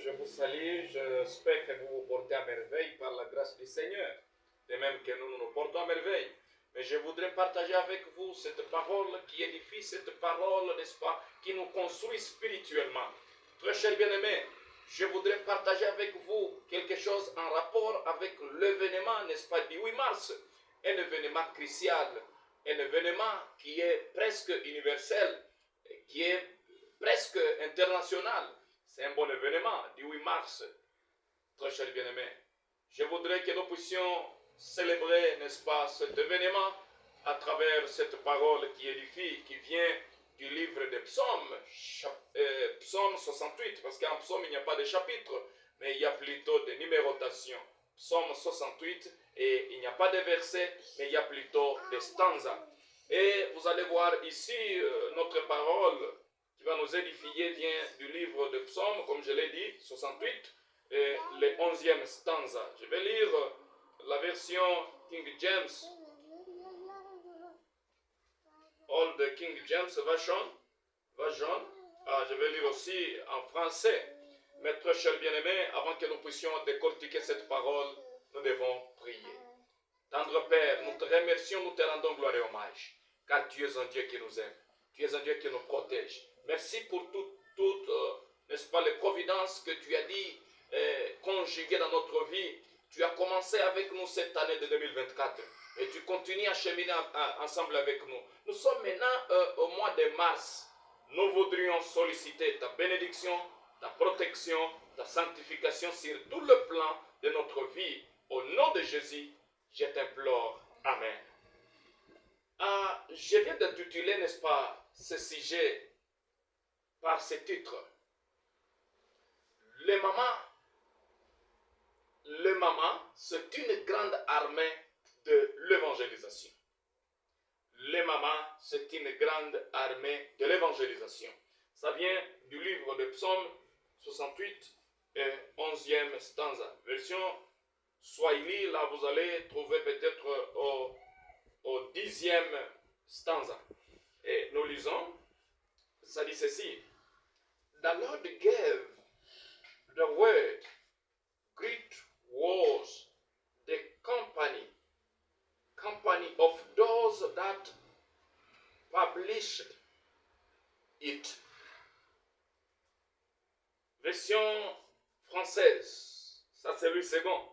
je vous salue, j'espère que vous vous portez à merveille par la grâce du Seigneur, de même que nous nous portons à merveille. Mais je voudrais partager avec vous cette parole qui édifie, cette parole, n'est-ce pas, qui nous construit spirituellement. Très chers bien-aimés, je voudrais partager avec vous quelque chose en rapport avec l'événement, n'est-ce pas, du 8 mars, un événement crucial, un événement qui est presque universel, qui est presque international. C'est un bon événement du 8 mars. Très chers bien-aimés, je voudrais que nous puissions célébrer, n'est-ce pas, cet événement à travers cette parole qui édifie, qui vient du livre des psaumes, psaume 68, parce qu'en psaume il n'y a pas de chapitre, mais il y a plutôt de numérotation. Psaume 68, et il n'y a pas de versets, mais il y a plutôt des stanzas. Et vous allez voir ici, notre parole qui va nous édifier vient du livre de psaume, comme je l'ai dit, 68, et le 11e stanza. Je vais lire la version King James, Old King James Version. Je vais lire aussi en français. Mais très chers bien-aimés, avant que nous puissions décortiquer cette parole, nous devons prier. Tendre Père, nous te remercions, nous te rendons gloire et hommage, car tu es un Dieu qui nous aime, tu es un Dieu qui nous protège. Merci pour toutes, n'est-ce pas, les providences que tu as dit conjuguées dans notre vie. Tu as commencé avec nous cette année de 2024 et tu continues à cheminer ensemble avec nous. Nous sommes maintenant au mois de mars. Nous voudrions solliciter ta bénédiction, ta protection, ta sanctification sur tout le plan de notre vie. Au nom de Jésus, je t'implore. Amen. Je viens d'intituler, n'est-ce pas, ce sujet par ce titre. Le maman, c'est une grande armée de l'évangélisation. Le maman, c'est une grande armée de l'évangélisation. Ça vient du livre de Psaume 68 et 11e stanza. Version Swahili, là vous allez trouver peut-être au 10e stanza. Et nous lisons, ça dit ceci. The Lord gave the word, great was the company of those that published it. Version française, ça c'est le second.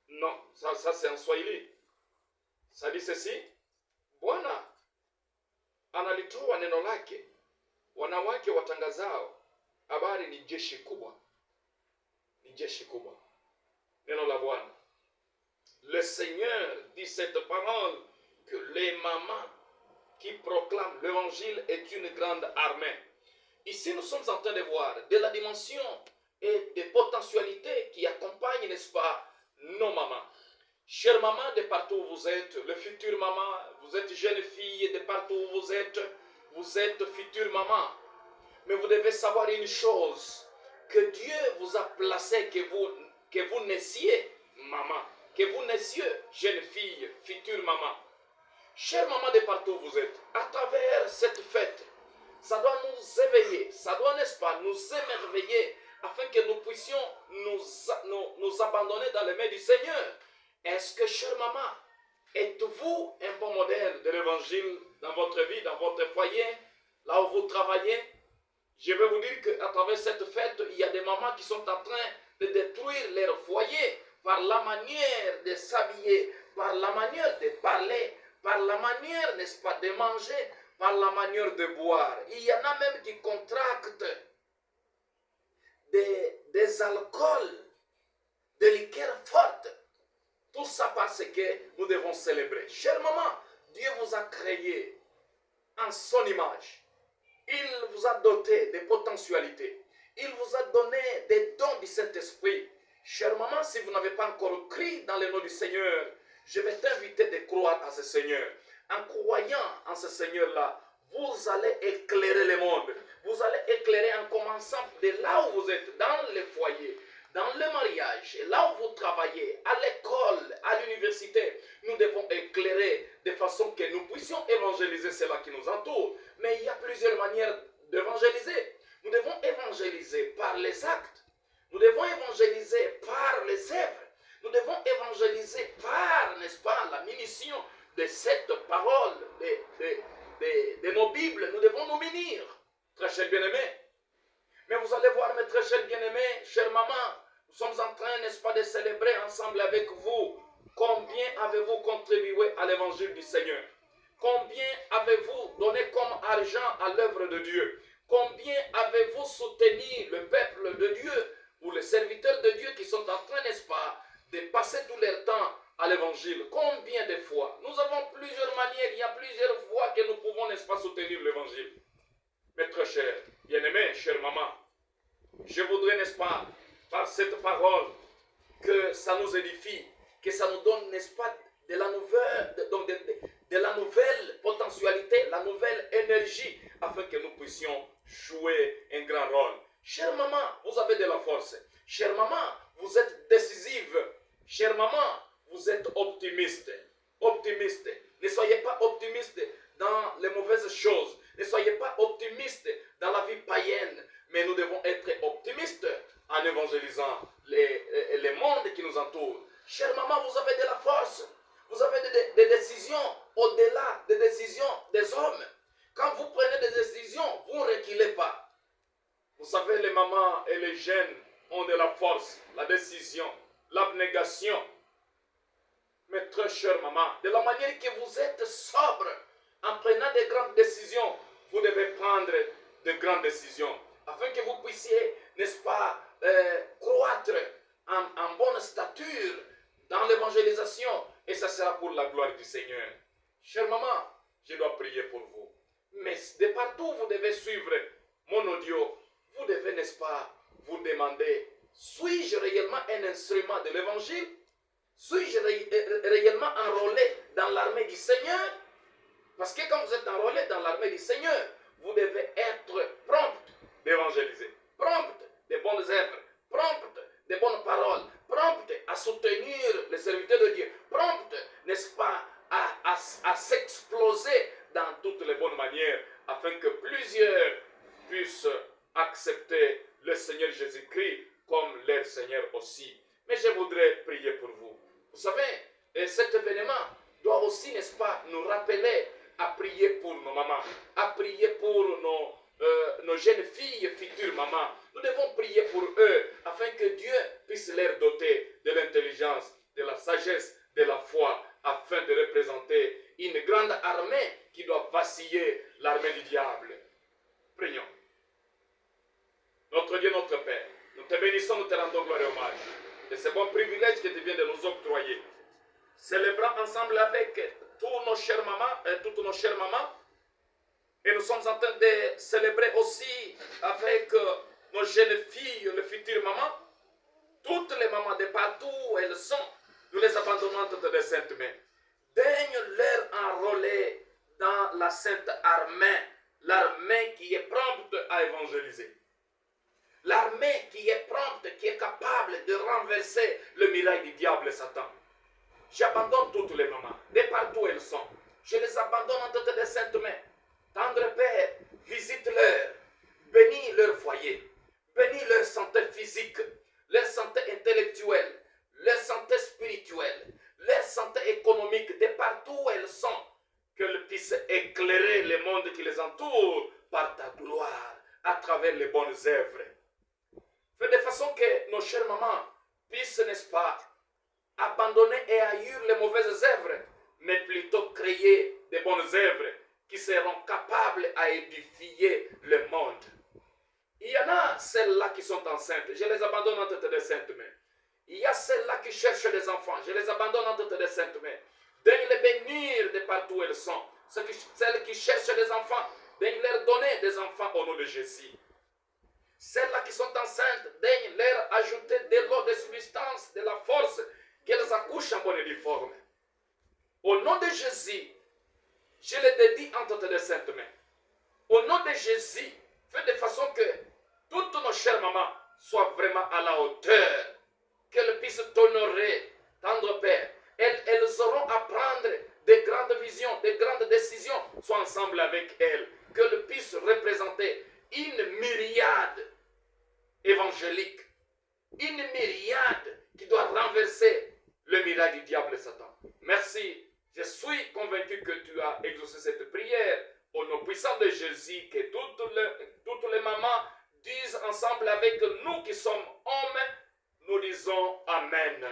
Non, ça c'est en Swahili. Ça dit ceci. Bwana analitoa neno lake, wanawake watangazao habari ni jeshi kubwa. Ni jeshi kubwa. Neno la Bwana. Le Seigneur dit cette parole que les mamans qui proclament l'évangile est une grande armée. Ici, nous sommes en train de voir de la dimension et des potentialités qui accompagnent, n'est-ce pas, nos mamans. Chères mamans, de partout où vous êtes, le futur maman, vous êtes jeune fille, de partout où vous êtes future maman. Mais vous devez savoir une chose, que Dieu vous a placé, que vous naissiez maman, que vous naissiez jeune fille, future maman. Chère maman de partout où vous êtes, à travers cette fête, ça doit nous éveiller, ça doit, n'est-ce pas, nous émerveiller, afin que nous puissions nous abandonner dans les mains du Seigneur. Est-ce que, chère maman, êtes-vous un bon modèle de l'évangile dans votre vie, dans votre foyer, là où vous travaillez? Je vais vous dire qu'à travers cette fête, il y a des mamans qui sont en train de détruire leur foyer par la manière de s'habiller, par la manière de parler, par la manière, n'est-ce pas, de manger, par la manière de boire. Il y en a même qui contractent des alcools, des liqueurs fortes. Tout ça parce que nous devons célébrer. Chère maman, Dieu vous a créé en son image. Il vous a doté de potentialités. Il vous a donné des dons du Saint-Esprit. Chère maman, si vous n'avez pas encore cru dans le nom du Seigneur, je vais t'inviter de croire à ce Seigneur. En croyant en ce Seigneur-là, vous allez éclairer le monde. Vous allez éclairer en commençant de là où vous êtes, dans les foyers, dans le mariage, là où vous travaillez, à l'école, à l'université. Nous devons éclairer de façon que nous puissions évangéliser ceux-là qui nous entourent. Mais il y a plusieurs manières d'évangéliser. Nous devons évangéliser par les actes. Nous devons évangéliser par les œuvres. Nous devons évangéliser par, n'est-ce pas, la munition de cette parole, de nos Bibles. Nous devons nous munir, très chers bien-aimés. Mais vous allez voir, mes très chers bien-aimés, chère maman, nous sommes en train, n'est-ce pas, de célébrer ensemble avec vous. Combien avez-vous contribué à l'évangile du Seigneur? Combien avez-vous donné comme argent à l'œuvre de Dieu? Combien avez-vous soutenu le peuple de Dieu ou les serviteurs de Dieu qui sont en train, n'est-ce pas, de passer tout leur temps à l'évangile? Combien de fois? Nous avons plusieurs manières, il y a plusieurs voies que nous pouvons, n'est-ce pas, soutenir l'évangile. Mes très chers, bien-aimés, chère maman, je voudrais, n'est-ce pas, par cette parole, que ça nous édifie, que ça nous donne, n'est-ce pas, de la nouvelle, donc de la nouvelle potentialité, la nouvelle énergie, afin que nous puissions jouer un grand rôle. Chère maman, vous avez de la force. Chère maman, vous êtes décisive. Chère maman, vous êtes optimiste. Optimiste. Ne soyez pas optimiste dans les mauvaises choses. Ne soyez pas optimiste dans la vie païenne. Mais nous devons être optimistes en évangélisant les mondes qui nous entourent. Chère maman, vous avez de la force. Vous avez des décisions au-delà des décisions des hommes. Quand vous prenez des décisions, vous ne reculez pas. Vous savez, les mamans et les jeunes ont de la force, la décision, l'abnégation. Mais très chère maman, de la manière que vous êtes sobre, en prenant de grandes décisions, vous devez prendre de grandes décisions, afin que vous puissiez, n'est-ce pas, croître en bonne stature dans l'évangélisation, et ça sera pour la gloire du Seigneur. Chère maman, je dois prier pour vous. Mais de partout, vous devez suivre mon audio. Vous devez, n'est-ce pas, vous demander, suis-je réellement un instrument de l'évangile? Suis-je réellement enrôlé dans l'armée du Seigneur? Parce que quand vous êtes enrôlé dans l'armée du Seigneur, vous devez être prompt d'évangéliser, prompt des bonnes œuvres, prompt des bonnes paroles, prompt à soutenir les serviteurs de Dieu, prompt, n'est-ce pas, à s'exploser dans toutes les bonnes manières, afin que plusieurs puissent accepter le Seigneur Jésus-Christ comme leur Seigneur aussi. Mais je voudrais prier pour vous. Vous savez, cet événement doit aussi, n'est-ce pas, nous rappeler à prier pour nos mamans, à prier pour nos jeunes filles, futures mamans. Nous devons prier pour eux, afin que Dieu puisse leur doter de l'intelligence, de la sagesse, de la foi, afin de représenter une grande armée qui doit vaciller l'armée du diable. Prions. Notre Dieu, notre Père, nous te bénissons, nous te rendons gloire et hommage de ce bon privilège que tu viens de nous octroyer. Célébrons ensemble avec tous nos chers mamans, toutes nos chères mamans, et nous sommes en train de célébrer aussi avec nos jeunes filles, les futures mamans, toutes les mamans de partout où elles sont, nous les abandonnons entre des saintes mains. Daigne leur enrôler dans la sainte armée, l'armée qui est prompte à évangéliser. L'armée qui est prompte, qui est capable de renverser le mirail du diable et Satan. J'abandonne toutes les mamans, de partout où elles sont. Je les abandonne entre des saintes mains. Tendre Père, visite-leur, bénis leur foyer, bénis leur santé physique, leur santé intellectuelle, leur santé spirituelle, leur santé économique, de partout où elles sont, qu'elles puissent éclairer le monde qui les entoure par ta gloire, à travers les bonnes œuvres. Fais de façon que nos chères mamans puissent, n'est-ce pas, abandonner et haïr les mauvaises œuvres, mais plutôt créer des bonnes œuvres qui seront capables à édifier le monde. Il y en a celles-là qui sont enceintes, je les abandonne entre des saintes mains. Il y a celles-là qui cherchent des enfants, je les abandonne entre des saintes mains. Daigne les bénir de partout où elles sont. Celles qui cherchent des enfants, daigne leur donner des enfants au nom de Jésus. Celles-là qui sont enceintes, daigne leur ajouter de l'eau, de substance, de la force, qu'elles accouchent en bonne et due forme. Au nom de Jésus, je les dédie entre tes saintes mains. Au nom de Jésus, fais de façon que toutes nos chères mamans soient vraiment à la hauteur, qu'elles puissent t'honorer, tendre Père, elles auront à prendre des grandes visions, des grandes décisions, sois ensemble avec elles, qu'elles puissent représenter une myriade évangélique, une myriade qui doit renverser le miracle du diable et Satan. Merci, je suis convaincu que tu as exaucé cette prière au nom puissant de Jésus, que toutes les mamans disent ensemble avec nous qui sommes hommes, nous disons Amen.